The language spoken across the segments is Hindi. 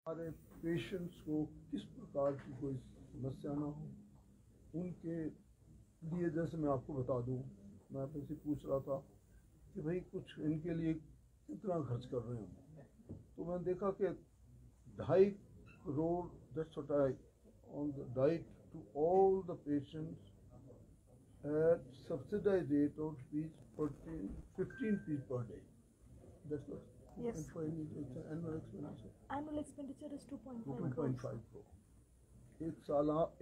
हमारे पेशेंट्स को किस प्रकार की कोई समस्या ना हो, उनके लिए जैसे मैं आपको बता दूं, मैं आपसे से पूछ रहा था कि भाई कुछ इनके लिए कितना खर्च कर रहे हैं, तो मैंने देखा कि 2.5 crore that's what I on the diet to all the patients at subsidized rate of ₹15 per day. That's what. Yes. And for any annual expenditure. Annual expenditure is 2.5 2.5 crores. crore.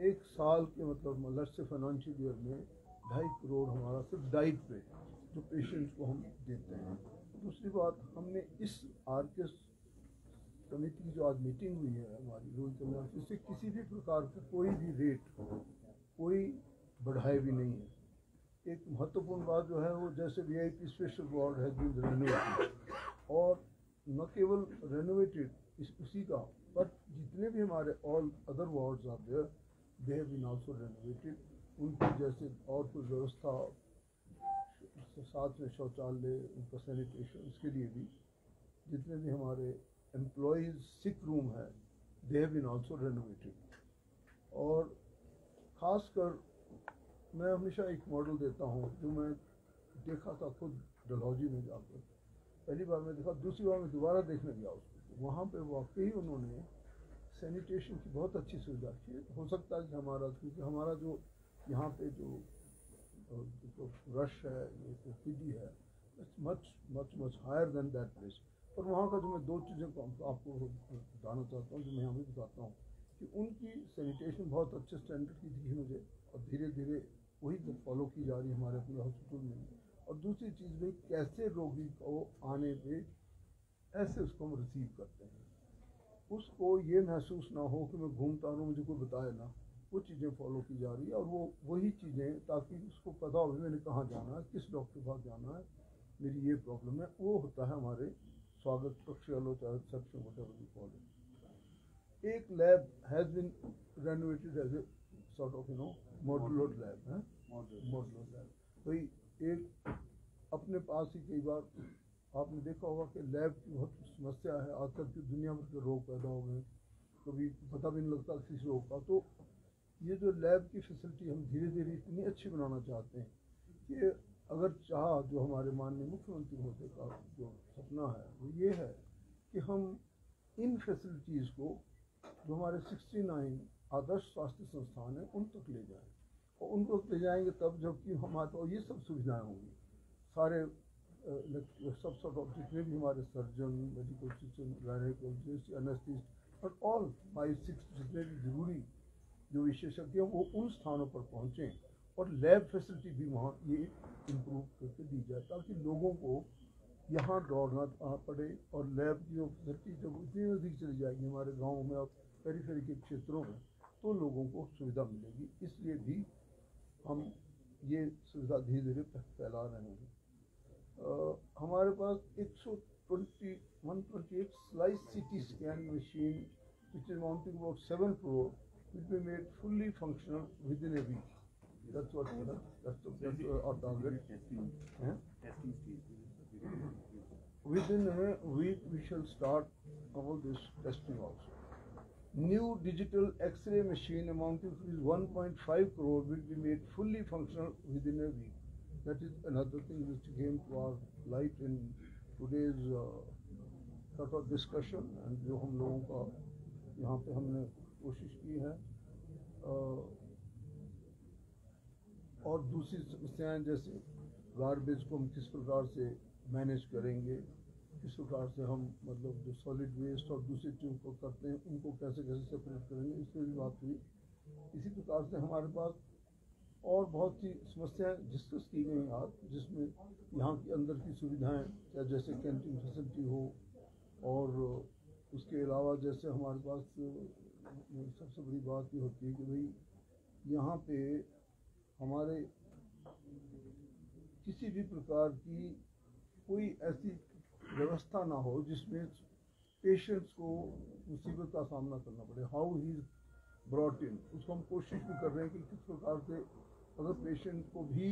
एक साल के मतलब से फाइनेंशियल ईयर में 2.5 करोड़ हमारा सिर्फ डाइट पे जो पेशेंट्स को हम देते हैं। दूसरी बात, हमने इस आरके समिति की जो आज मीटिंग हुई है हमारी रोज कल्याण, इससे किसी भी प्रकार का कोई भी रेट कोई बढ़ाए भी नहीं है। एक महत्वपूर्ण बात जो है वो जैसे VIP स्पेशल वार्ड है बीन रेनोवेटेड, और न केवल रेनोवेटेड उसी का, बट जितने भी हमारे all other wards are there they have been also renovated. उनकी जैसे और कुछ व्यवस्था, साथ में शौचालय, उनका सैनिटेशन, इसके लिए भी जितने भी हमारे एम्प्लॉयज़ सिक रूम है they have been also renovated. और ख़ासकर मैं हमेशा एक मॉडल देता हूँ जो मैं देखा था खुद डलहौजी में जाकर, पहली बार मैं देखा, दूसरी बार मैं दोबारा देखने गया उसको, तो वहाँ पे वाकई उन्होंने सैनिटेशन की बहुत अच्छी सुविधा की। हो सकता है कि क्योंकि हमारा जो यहाँ पे जो रश है, ये PD है, much much much higher than that place. और वहाँ का जो मैं दो चीज़ें आपको बताना चाहता हूँ, जो मैं यहाँ भी बताता हूँ, कि उनकी सैनिटेशन बहुत अच्छे स्टैंडर्ड की दिखी मुझे, और धीरे धीरे वही फॉलो की जा रही है हमारे अपने हॉस्पिटल में। और दूसरी चीज़ भी, कैसे रोगी को आने पे ऐसे उसको हम रिसीव करते हैं, उसको ये महसूस ना हो कि मैं घूमता रहूँ, मुझे कोई बताए ना, वो चीज़ें फॉलो की जा रही है। और वो वही चीज़ें, ताकि उसको पता हो मैंने कहाँ जाना है, किस डॉक्टर के पास जाना है, मेरी ये प्रॉब्लम है, वो होता है हमारे स्वागत कक्ष रिसेप्शन वटेवर कॉल। एक lab has been renovated as a sort of modular lab है, मॉड्यूलर लैब। भाई एक अपने पास ही, कई बार आपने देखा होगा कि लैब की बहुत समस्या है, आजकल की दुनिया भर के रोग पैदा हो गए, कभी पता भी नहीं लगता किस रोग का। तो ये जो लैब की फैसिलिटी हम धीरे धीरे इतनी अच्छी बनाना चाहते हैं कि अगर चाह, जो हमारे माननीय मुख्यमंत्री महोदय का जो सपना है वो ये है कि हम इन फैसिलिटीज़ को जो हमारे 69 आदर्श स्वास्थ्य संस्थान है उन तक ले जाएं, और उन तक ले जाएंगे तब जबकि हमारे पास ये सब सुविधाएं होंगी। सारे सब सॉर्ट ऑफ जितने भी हमारे सर्जन, मेडिकल असिस्टेंट, गायनेकोलॉजिस्ट, एनेस्थिस्ट और ऑल 5-6 जितने भी जरूरी जो विशेषज्ञ हैं वो उन स्थानों पर पहुँचें, और लैब फैसिलिटी भी वहाँ ये इम्प्रूव करके दी जाए, ताकि लोगों को यहाँ दौड़ना पड़े। और लैब की जो फैसिलिटी जब इतनी नज़दीक चली जाएगी हमारे गाँव में और पेरीफेरी के क्षेत्रों में, तो लोगों को सुविधा मिलेगी। इसलिए भी हम ये सुविधा धीरे धीरे फैला रहे हैं। हमारे पास 128 slice CT scan machine which is amounting about 7 crore will be made fully functional within a week. That's what that's our target. Within a week we shall start all this testing also. New digital X-ray machine amounting to 1.5 crore will be made fully functional within a week. That is another thing which came to our light in today's sort of discussion, and जो हम लोगों का यहाँ पे हमने कोशिश की है। और दूसरी समस्याएं जैसे गार्बेज को हम किस प्रकार से मैनेज करेंगे, किस प्रकार से हम मतलब जो सॉलिड वेस्ट और दूसरी चीज़ों को करते हैं उनको कैसे कैसे सेपरेट करेंगे, इस पर भी बात हुई। इसी प्रकार से हमारे पास और बहुत सी समस्याएं डिस्कस की गई आज, जिसमें यहाँ के अंदर की सुविधाएं, या जैसे कैंटीन फैसिलिटी हो, और उसके अलावा जैसे हमारे पास सबसे बड़ी बात ये होती है कि भाई यहाँ पे हमारे किसी भी प्रकार की कोई ऐसी व्यवस्था ना हो जिसमें पेशेंट्स को मुसीबत का सामना करना पड़े। How he is brought in, उसको हम कोशिश भी कर रहे हैं कि किस प्रकार से अगर पेशेंट को भी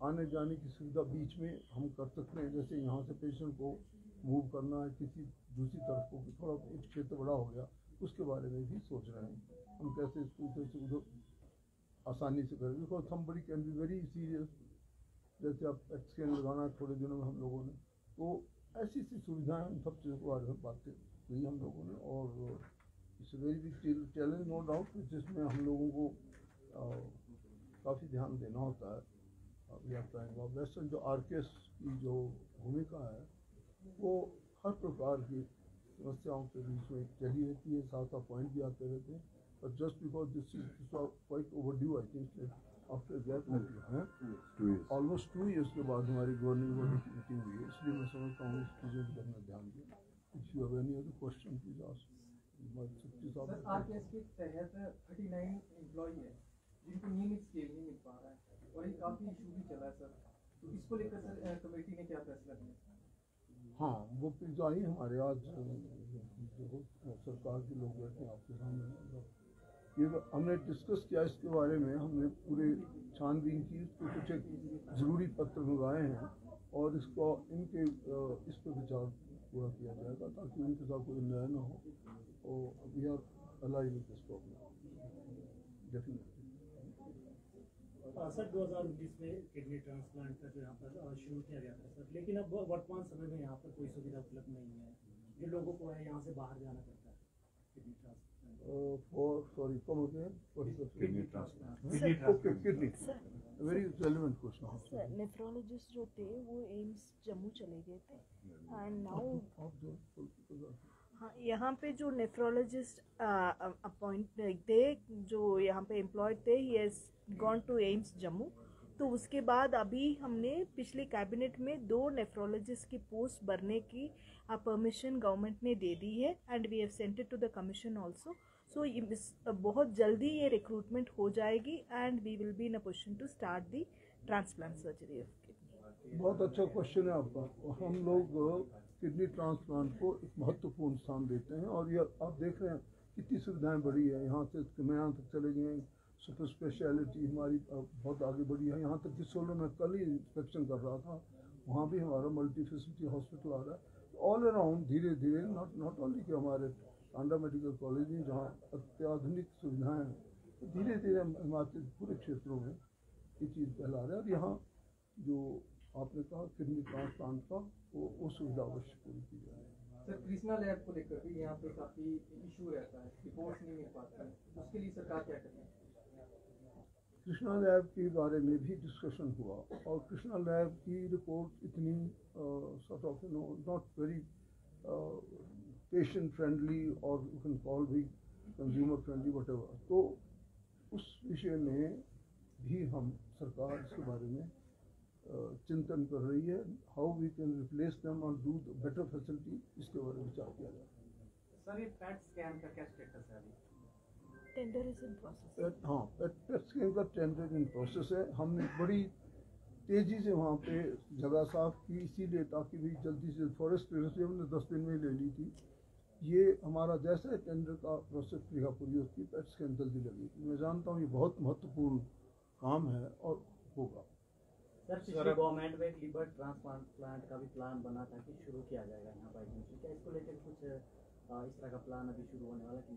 आने जाने की सुविधा बीच में हम कर सकते हैं। जैसे यहाँ से पेशेंट को मूव करना है किसी दूसरी तरफ को कि थोड़ा एक क्षेत्र बड़ा हो गया, उसके बारे में भी सोच रहे हैं हम कैसे इसको इधर से उधर आसानी से करें। Because somebody can be very serious, जैसे आप स्कैन लगाना है थोड़े दिनों में हम लोगों ने, तो ऐसी सी सुविधाएं उन सब चीज़ों के बारे में बातें की हम लोगों ने। और it's very big challenge no doubt, जिसमें हम लोगों को काफ़ी ध्यान देना होता है। वेस्टर्न जो आर्केस की जो भूमिका है वो हर प्रकार की समस्याओं के बीच में चली रहती है, साथ साथ पॉइंट भी आते रहते हैं। But just because this is quite overdue, I think that after that almost 2 years के बाद हमारी गवर्निंग बॉडी की मीटिंग हुई है, इसलिए मैं समझता हूँ इस चीज़ों की तरफ ध्यान दें। If you have any other question, please ask. Sir RKS के तहत 39 एम्प्लॉई है जिनको नियमित स्केल नहीं मिल पा रहा है और ये काफ़ी इशू भी चला है सर, तो इसको लेकर सर कमेटी ने क्या फैसला किया? हाँ, वो पिज्जा ही हमारे आज जो सरकार के लोग बैठे हैं आपके सामने, ये हमने डिस्कस किया इसके बारे में, हमने पूरे छानबीन की, इसको कुछ एक ज़रूरी पत्र मंगाए हैं और इसको इनके इस पर विचार पूरा किया जाएगा ताकि उनके साथ कोई अन्याय न हो। और we are alive with this problem definitely. Sir 2019 में किडनी ट्रांसप्लांट का जो यहाँ पर शुरू किया गया था सर, लेकिन अब वर्तमान समय में यहाँ पर कोई सुविधा उपलब्ध नहीं है, जो लोगों को है यहाँ से बाहर जाना पड़ता है kidney transplant. Kidney. Very relevant question. Sir nephrologist जो थे वो एम्स जम्मू चले गए थे एंड नाउ हाँ, यहाँ पे जो नेफ्रोलॉजिस्ट अपॉइंट थे, जो यहाँ पे एम्प्लॉयड थे, he has gone to AIIMS Jammu. तो उसके बाद अभी हमने पिछले कैबिनेट में 2 नेफ्रोलॉजिस्ट की पोस्ट भरने की परमिशन गवर्नमेंट ने दे दी है and we have sent it to the commission also. So बहुत जल्दी ये रिक्रूटमेंट हो जाएगी and we will be in a position to start the transplant surgery of kidney. बहुत अच्छा क्वेश्चन है आपका। हम लोग किडनी ट्रांसप्लांट को एक महत्वपूर्ण स्थान देते हैं और ये आप देख रहे हैं कितनी सुविधाएं बढ़ी है। यहाँ से कमयान तक चले गए, सुपर स्पेशलिटी हमारी बहुत आगे बढ़ी है। यहाँ तक कि सोलो में कल ही इंस्पेक्शन कर रहा था, वहाँ भी हमारा मल्टी फैसिलिटी हॉस्पिटल आ रहा है। ऑल अराउंड धीरे धीरे नॉट ओनली कि हमारे टांडा मेडिकल कॉलेज में जहाँ अत्याधुनिक सुविधाएं हैं, धीरे धीरे हिमाचल पूरे क्षेत्रों में ये चीज़ फैला रहा है। और यहाँ जो आपने कहा किडनी ट्रांसप्लांट का वो सुविधा अवश्य पूरी की जाए। सर कृष्णा लैब को लेकर भी यहाँ पे काफ़ी इशू रहता है, रिपोर्ट नहीं मिल पाती है, उसके लिए सरकार क्या करें? कृष्णा लैब के बारे में भी डिस्कशन हुआ और कृष्णा लैब की रिपोर्ट इतनी sort of not very patient friendly और यू कैन कॉल भी कंज्यूमर फ्रेंडली व्हाटएवर। तो उस विषय में भी हम सरकार इसके बारे में चिंतन कर रही है, how we can replace them और डू बेटर फैसिलिटी, इसके बारे में विचार किया जाए। सर ये पैट स्कैन का क्या स्टेटस है अभी? Tender is in process. हाँ, पेट स्कैन का टेंडर इन प्रोसेस है। हमने बड़ी तेज़ी से वहाँ पे जगह साफ की, इसीलिए ताकि भी जल्दी से फॉरेस्ट क्लियरेंस भी हमने 10 दिन में ही ले ली थी। ये हमारा जैसे टेंडर का प्रोसेस क्रिया पूरी होती है, पेट स्कैन जल्दी लगेगी। मैं जानता हूँ ये बहुत महत्वपूर्ण काम है और होगा। सर पिछले गवर्नमेंट में लीवर ट्रांसप्लांट का भी प्लान बना था कि शुरू किया जाएगा यहाँ पर, क्या इसको लेकर कुछ इस तरह का प्लान अभी शुरू होने वाला कि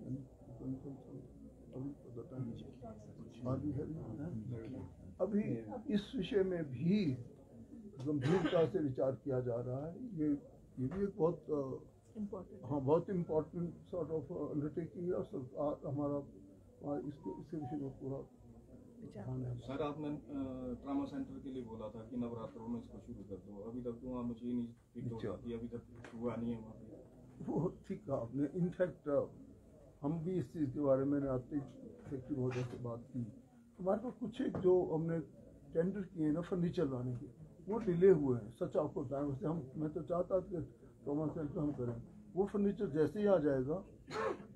अभी इस विषय में भी गंभीरता से विचार किया जा रहा है। ये भी एक बहुत बहुत इम्पोर्टेंट सॉर्ट ऑफ अंडरटेकिंग है और सरकार हमारा इसके विषय में पूरा ध्यान है। सर आपने ट्रामा सेंटर के लिए बोला था कि नवरात्रों में इसको शुरू कर दो, अभी तक तो वहाँ मशीन फिट हो जाती है, अभी तक हुआ नहीं है वहाँ पे। वो ठीक कहा आपने। इनफैक्ट हम भी इस चीज़ के बारे में आते फैक्ट्री महोदय से बात की। हमारे पास कुछ एक जो हमने टेंडर किए हैं ना फर्नीचर लाने के, वो डिले हुए हैं। सच आपको बताएं, वैसे मैं तो चाहता था कि ट्रॉमा सेंटर हम करें, वो फर्नीचर जैसे ही आ जाएगा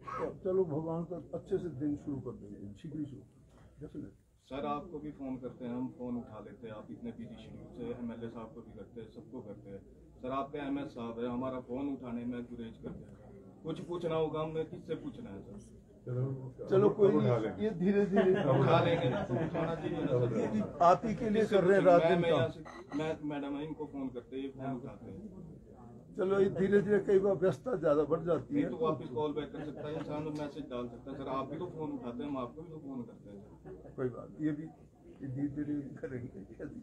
तो चलो भगवान का अच्छे से दिन शुरू कर देंगे, शीघ्र शुरू डेफिनेटली। सर आपको भी फ़ोन करते हैं, हम फ़ोन उठा लेते हैं, आप इतने बिजी शेड्यूल से, MLA साहब को भी करते हैं, सबको करते हैं। सर आपके MS साहब है, हमारा फ़ोन उठाने में गुरेज करते हैं। कुछ पूछना होगा हमें, किससे पूछना है सर? चलो कोई ये धीरे धीरे उठा लेंगे ना, उठाना चाहिए। आप ही के लिए कर रहे हैं रात दिन का। मैं मैडम है, इनको फ़ोन करते हैं, ये फ़ोन उठाते हैं। चलो ये धीरे धीरे कई बार व्यस्तता ज़्यादा बढ़ जाती नहीं है। तो वापस कॉल बैक कर सकता है इंसान, मैसेज डाल सकता है। सर आप भी तो फोन उठाते हैं, हम आपको भी तो फोन करते हैं। कोई बात, ये भी धीरे धीरे करेंगे कैसे